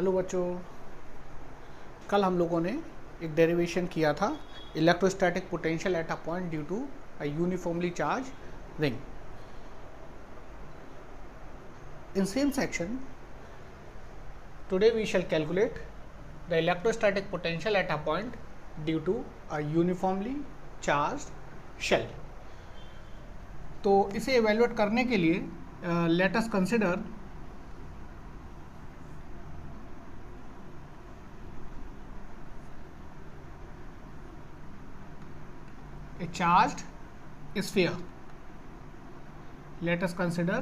Hello बच्चों, कल हम लोगों ने एक डेरिवेशन किया था electrostatic potential at a point due to a uniformly charged ring. In same section, today we shall calculate the electrostatic potential at a point due to a uniformly charged shell. तो इसे evaluate करने के लिए let us consider a charged sphere. Let us consider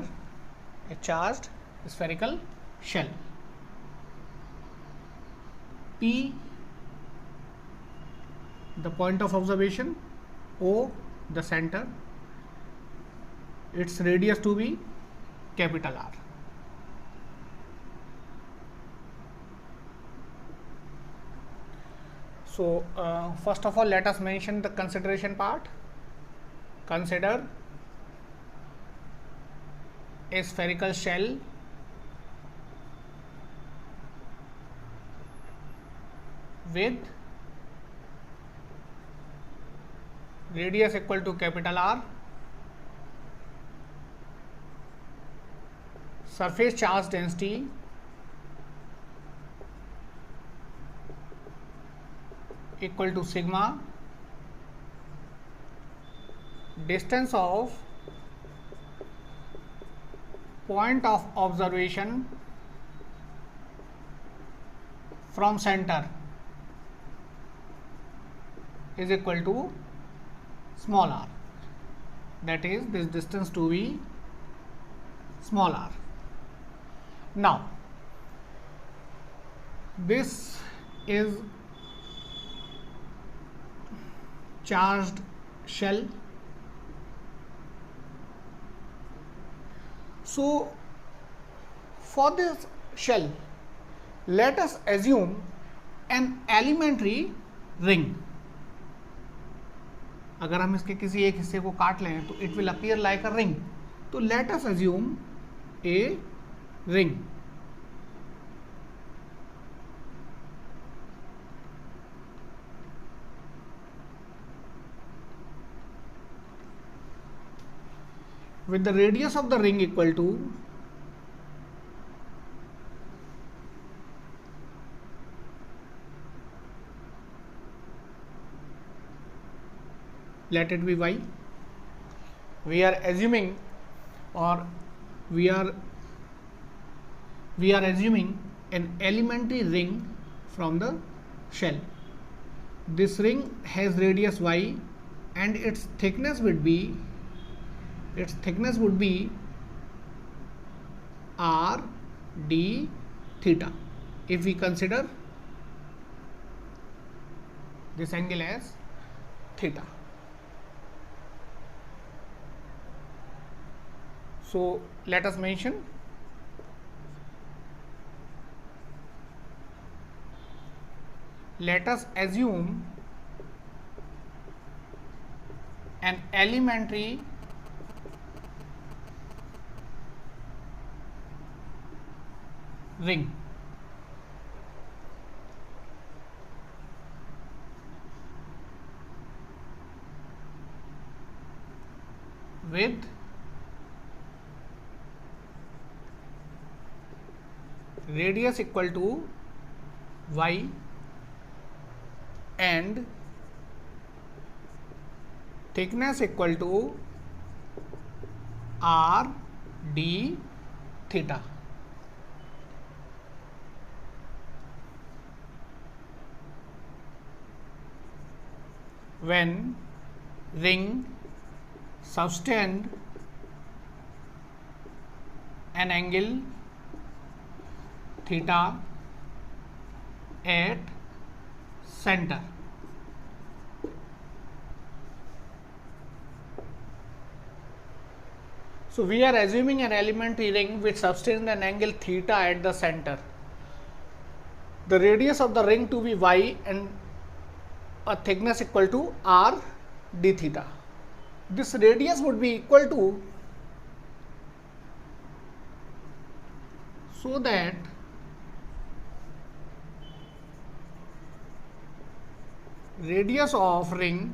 a charged spherical shell. P, the point of observation, O, the center, its radius to be capital R. So first of all, let us mention the consideration part. Consider a spherical shell with radius equal to capital R, surface charge density equal to sigma, distance of point of observation from center is equal to small r, that is this distance to be small r. Now this is charged shell. So for this shell, let us assume an elementary ring. अगर हम इसके किसी एक हिस्से को काट लें तो it will appear like a ring. तो let us assume a ring. With the radius of the ring equal to let it be y. We are assuming or we are assuming an elementary ring from the shell. This ring has radius y and its thickness would be r d theta if we consider this angle as theta. So let us mention let us assume an elementary ring with radius equal to y and thickness equal to r d theta. When ring subtend an angle theta at center. So we are assuming an elementary ring which subtends an angle theta at the center. The radius of the ring to be y and a thickness equal to r d theta. This radius would be equal to, so that radius of ring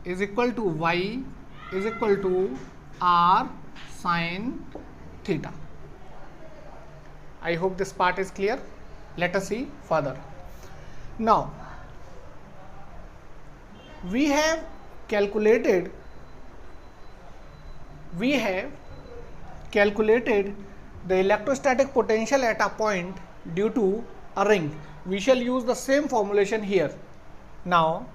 is equal to y is equal to r sin theta. I hope this part is clear. Let us see further. Now, we have calculated the electrostatic potential at a point due to a ring. We shall use the same formulation here. Now,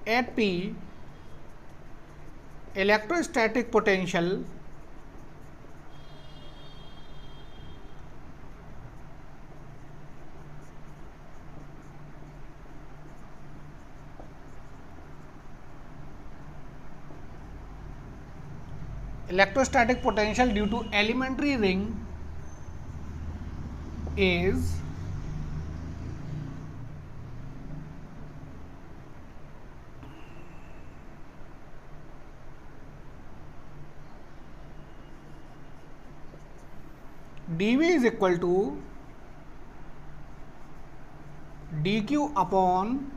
at P, electrostatic potential due to elementary ring is dV is equal to dq upon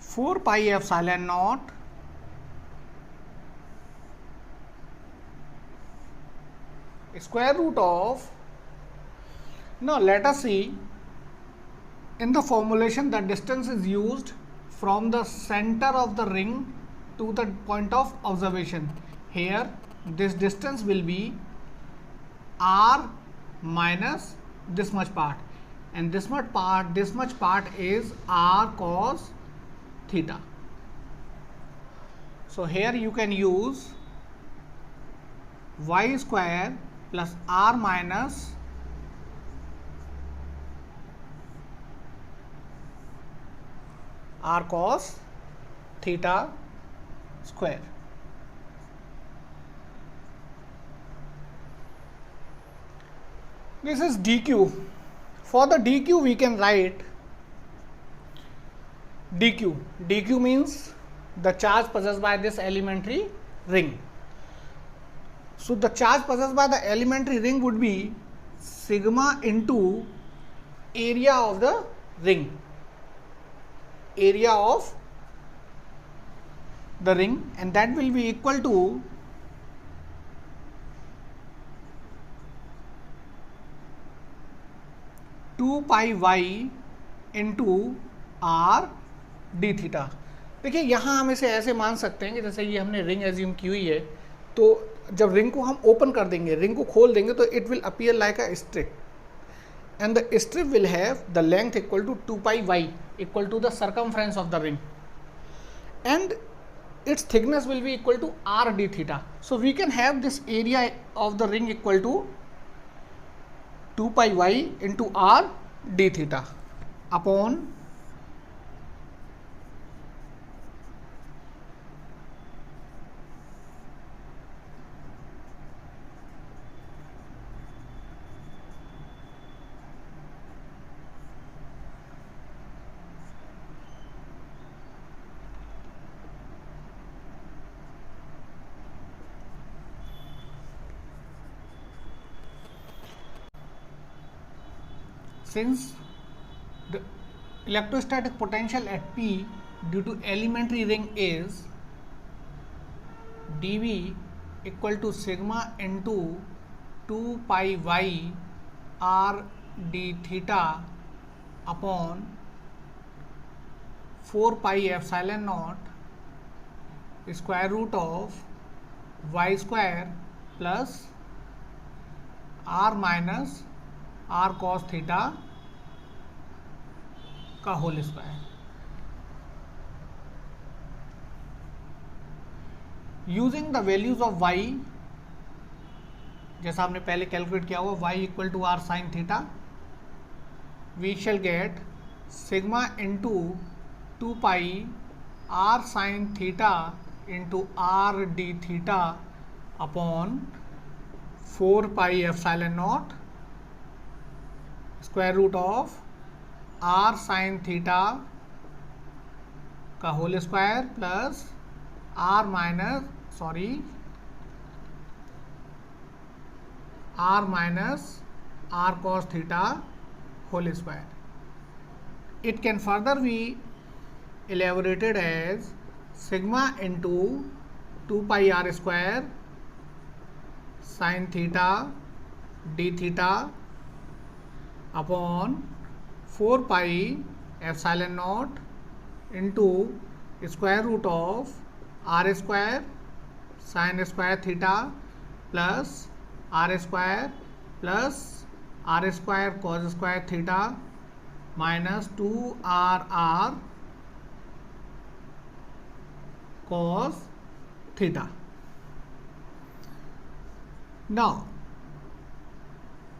4 pi epsilon naught square root of. Now let us see, in the formulation the distance is used from the center of the ring to the point of observation. Here this distance will be r minus this much part, and this much part is r cos theta. So here you can use y square plus r minus r cos theta square. This is dq. For the dq we can write dq. dq means the charge possessed by this elementary ring. So the charge possessed by the elementary ring would be sigma into area of the ring. Area of the ring, and that will be equal to two pi Y into R D theta. देखिए यहाँ हम इसे ऐसे मान सकते हैं कि जैसे ये हमने रिंग एज्यूम की हुई है, तो जब रिंग को हम ओपन कर देंगे, रिंग को खोल देंगे, तो it will appear like a strip, and the strip will have the length equal to 2 pi Y equal to the circumference of the ring, and its thickness will be equal to r d theta. So we can have this area of the ring equal to 2 pi y into r d theta upon since the electrostatic potential at P due to elementary ring is dV equal to sigma into 2 pi y r d theta upon 4 pi epsilon naught square root of y square plus r minus r cos theta का whole square. Using the values of y, जैसा हमने पहले calculate किया हुआ, y equal to r sine theta, we shall get sigma into 2 pi r sine theta into R D theta upon 4 pi epsilon naught square root of r sine theta का whole square plus r minus r minus r cos theta whole square. It can further be elaborated as sigma into 2 pi r square sin theta d theta upon 4 pi epsilon naught into square root of r square sin square theta plus r square cos square theta minus 2rr cos theta. Now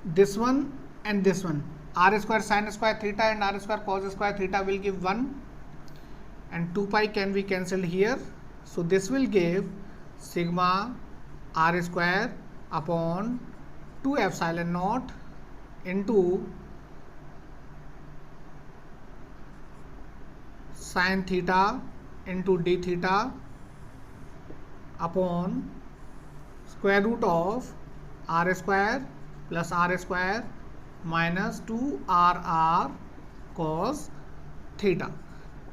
this one and this one, r square sin square theta and r square cos square theta will give 1 and 2 pi can be cancelled here. So this will give sigma r square upon 2 epsilon naught into sin theta into d theta upon square root of r square minus 2rr cos theta.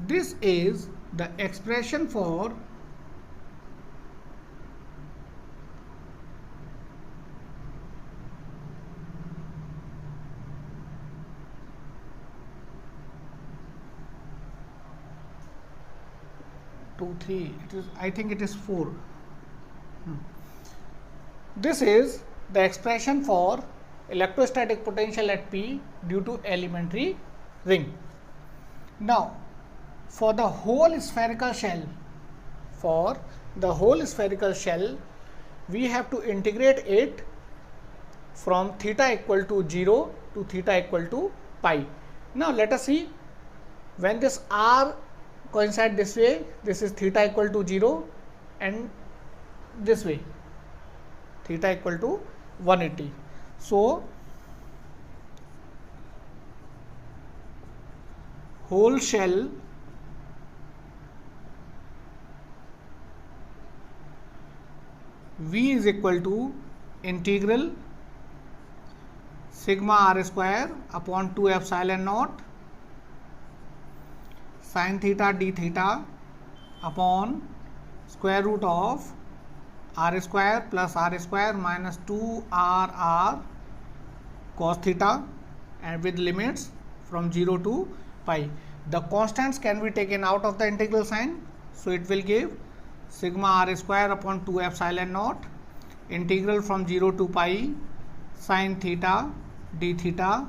This is the expression for I think it is 4. This is the expression for electrostatic potential at P due to elementary ring. Now for the whole spherical shell, we have to integrate it from theta equal to 0 to theta equal to pi. Now let us see, when this r coincide this way, this is theta equal to 0, and this way theta equal to 180. So whole shell V is equal to integral sigma r square upon 2 epsilon naught sin theta d theta upon square root of r square minus 2rr cos theta, and with limits from 0 to pi. The constants can be taken out of the integral sign, so it will give sigma r square upon 2 epsilon naught integral from 0 to pi sin theta d theta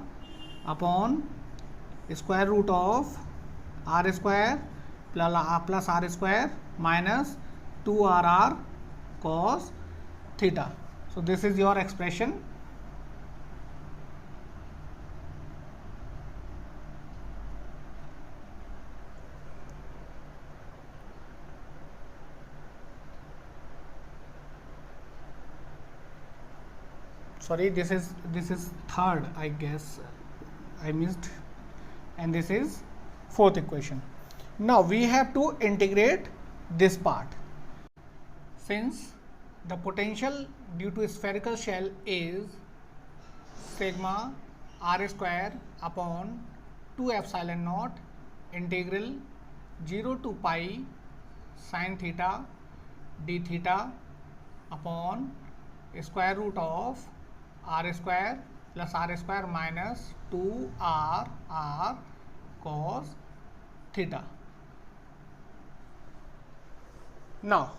upon square root of r square plus r square minus 2rr cos theta. So this is your expression. Sorry, this is third, I guess I missed, and this is fourth equation. Now we have to integrate this part. Since the potential due to spherical shell is sigma r square upon 2 epsilon naught integral 0 to pi sin theta d theta upon square root of r square minus 2rr cos theta. Now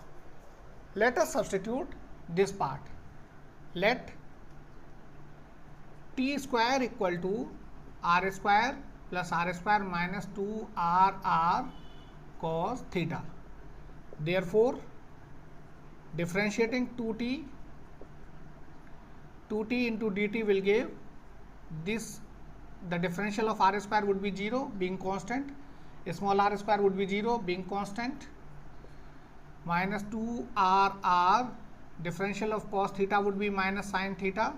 let us substitute this part. Let t square equal to r square minus 2rr cos theta. Therefore differentiating 2t into dt will give this, the differential of r square would be 0 being constant, small r square would be 0 being constant, minus 2rr differential of cos theta would be minus sin theta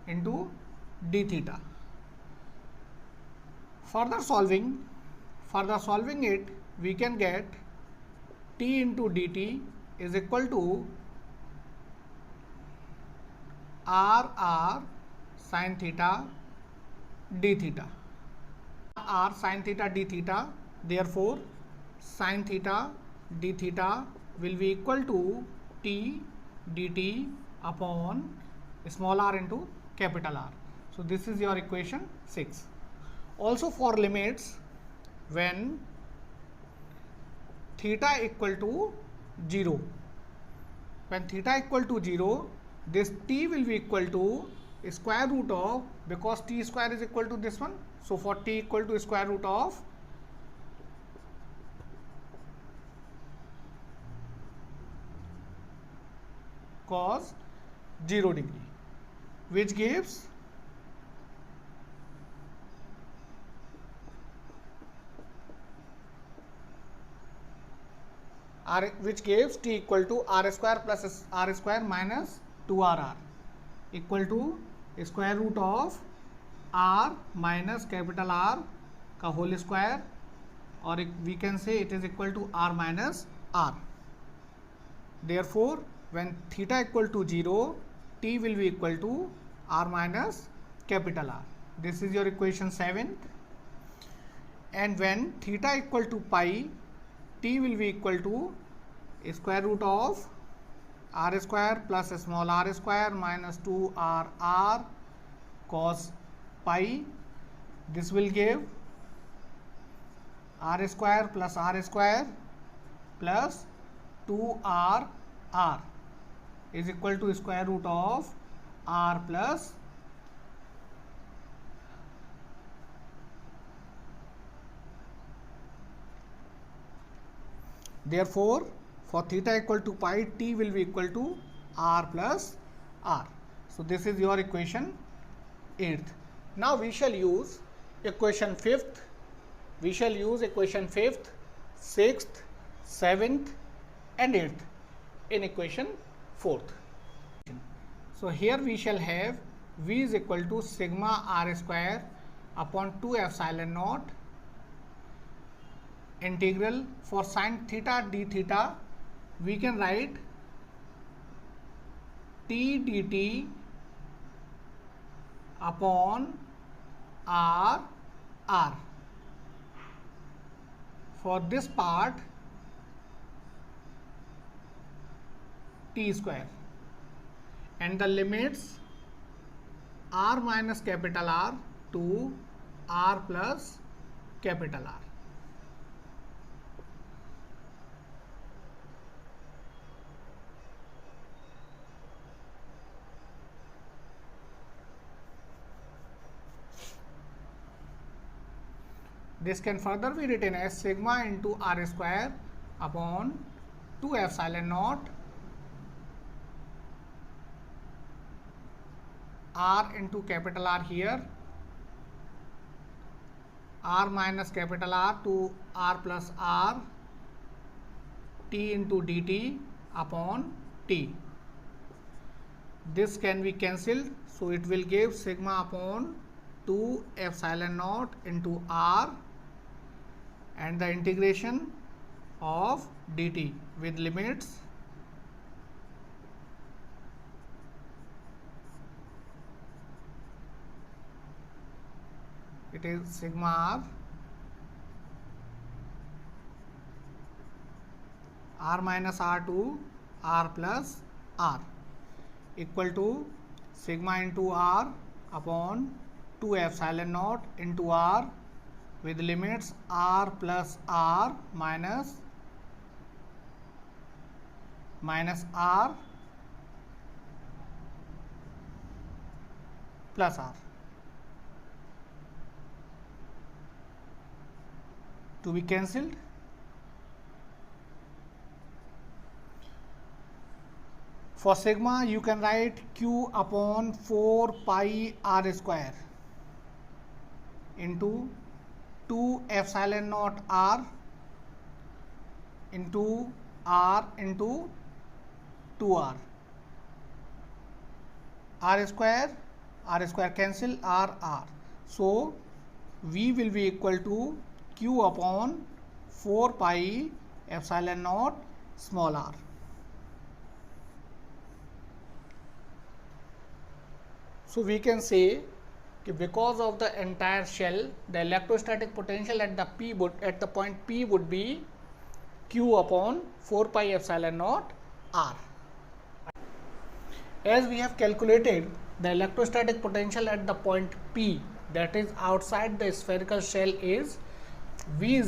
into d theta. Further solving it, we can get t into dt is equal to r sin theta d theta. R sin theta d theta, therefore sin theta d theta will be equal to t dt upon small r into capital R. So this is your equation 6. Also for limits when theta equal to 0, when theta equal to 0, this t will be equal to square root of, because t square is equal to this one, so for t equal to square root of cos 0 degree, which gives t equal to r square plus r square minus 2rr equal to square root of r minus capital R का whole square, or we can say it is equal to r minus r. Therefore when theta equal to 0, t will be equal to r minus capital R. This is your equation 7. And when theta equal to pi, t will be equal to square root of r square plus small r square minus 2rr cos pi. This will give r square plus r square plus 2rr is equal to square root of r plus therefore for theta equal to pi, t will be equal to r plus r. So this is your equation 8th. Now we shall use equation 5th, 6th, 7th and 8th in equation 4th. So here we shall have v is equal to sigma r square upon 2 epsilon naught integral for sin theta d theta. We can write t dt upon r. For this part t square, and the limits r minus capital R to r plus capital R. This can further be written as sigma into r square upon 2 epsilon naught r into capital R here, r minus capital R to r plus r, t into dt upon t. This can be cancelled, so it will give sigma upon 2 epsilon naught into r and the integration of dt with limits it is sigma r minus r to r plus r equal to sigma into r upon 2 epsilon naught into r with limits r plus r minus r plus r to be cancelled. For sigma you can write q upon 4 pi r square into 2 epsilon naught r into r into 2r. r square cancel, r. So v will be equal to q upon 4 pi epsilon naught small r. So we can say because of the entire shell, the electrostatic potential at the point P would be Q upon 4 pi epsilon naught R. As we have calculated the electrostatic potential at the point P, that is outside the spherical shell, is V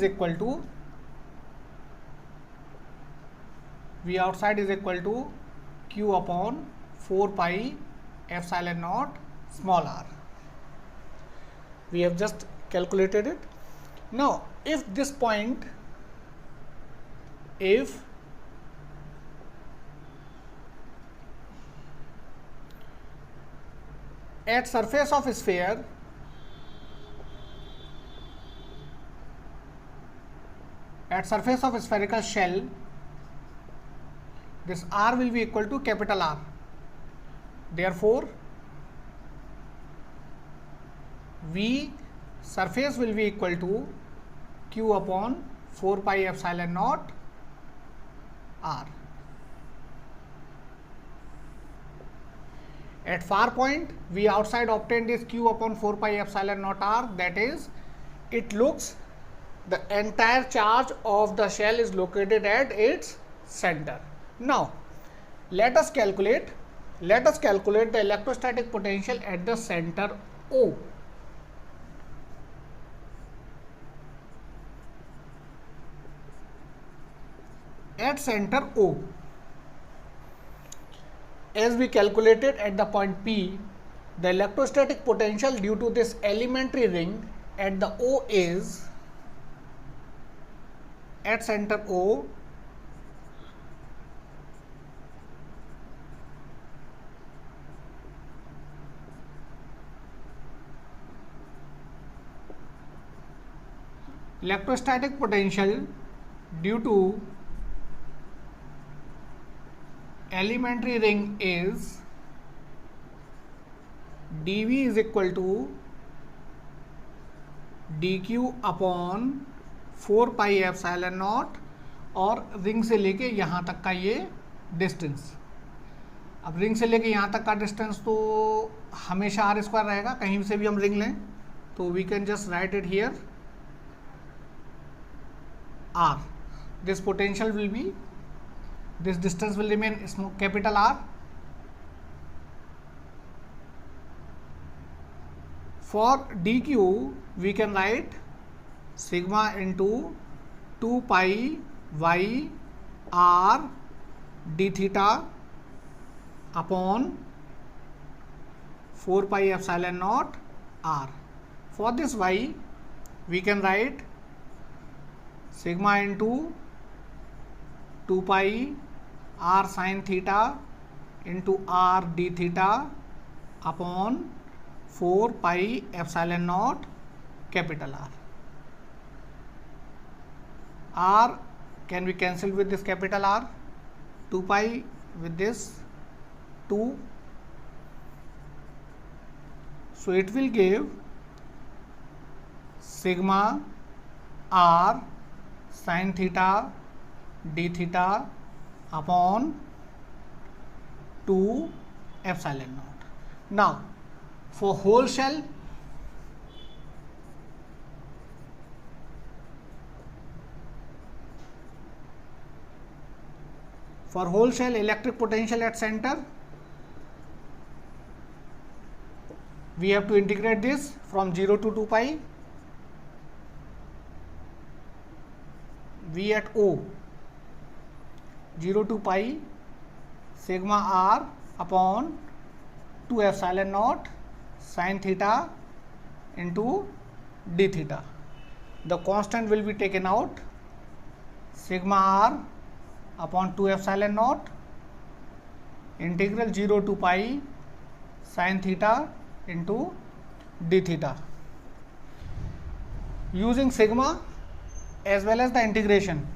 outside is equal to Q upon 4 pi epsilon naught small r. We have just calculated it. Now, if this point, if at surface of sphere spherical shell, this r will be equal to capital R. Therefore, V surface will be equal to Q upon 4 pi epsilon naught R. At far point, V outside obtained is Q upon 4 pi epsilon naught R. That is, it looks the entire charge of the shell is located at its center. Now, let us calculate the electrostatic potential at the center O. At center O, as we calculated at the point P, the electrostatic potential due to this elementary ring at the O is, at center O, electrostatic potential due to elementary ring is dV is equal to dq upon 4 pi epsilon not और ring से लेके यहाँ तक का ये distance. अब ring से लेके यहाँ तक का डिस्टेंस तो हमेशा आर स्क्वायर रहेगा, कहीं से भी हम रिंग लें तो we can just write it here R. This potential will be, this distance will remain small capital R. For dq we can write sigma into 2 pi y r d theta upon 4 pi epsilon naught r. For this y we can write sigma into 2 pi r sin theta into r d theta upon 4 pi epsilon naught capital R. R can be cancelled with this capital R, 2 pi with this 2, so it will give sigma r sin theta d theta upon 2 epsilon naught. Now, for whole shell, electric potential at center, we have to integrate this from 0 to 2 pi. V at O 0 to pi sigma r upon 2 epsilon naught sin theta into d theta. The constant will be taken out, sigma r upon 2 epsilon naught integral 0 to pi sin theta into d theta. Using sigma as well as the integration,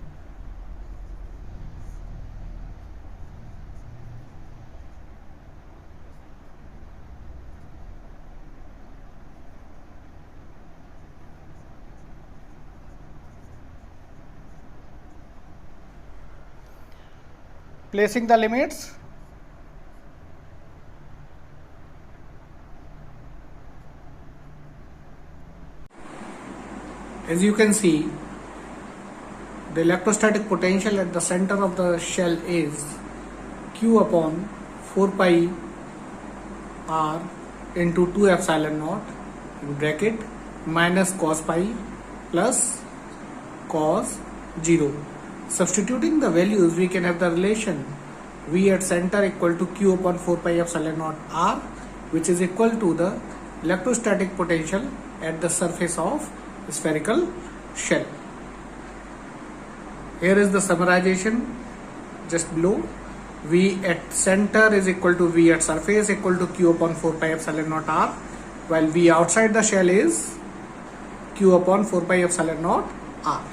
placing the limits, As you can see, the electrostatic potential at the center of the shell is Q upon 4 pi r into 2 epsilon naught in bracket minus cos pi plus cos 0. Substituting the values, we can have the relation V at center equal to Q upon 4 pi epsilon naught r, which is equal to the electrostatic potential at the surface of spherical shell. Here is the summarization just below. V at center is equal to V at surface equal to Q upon 4 pi epsilon naught r, while V outside the shell is Q upon 4 pi epsilon naught r.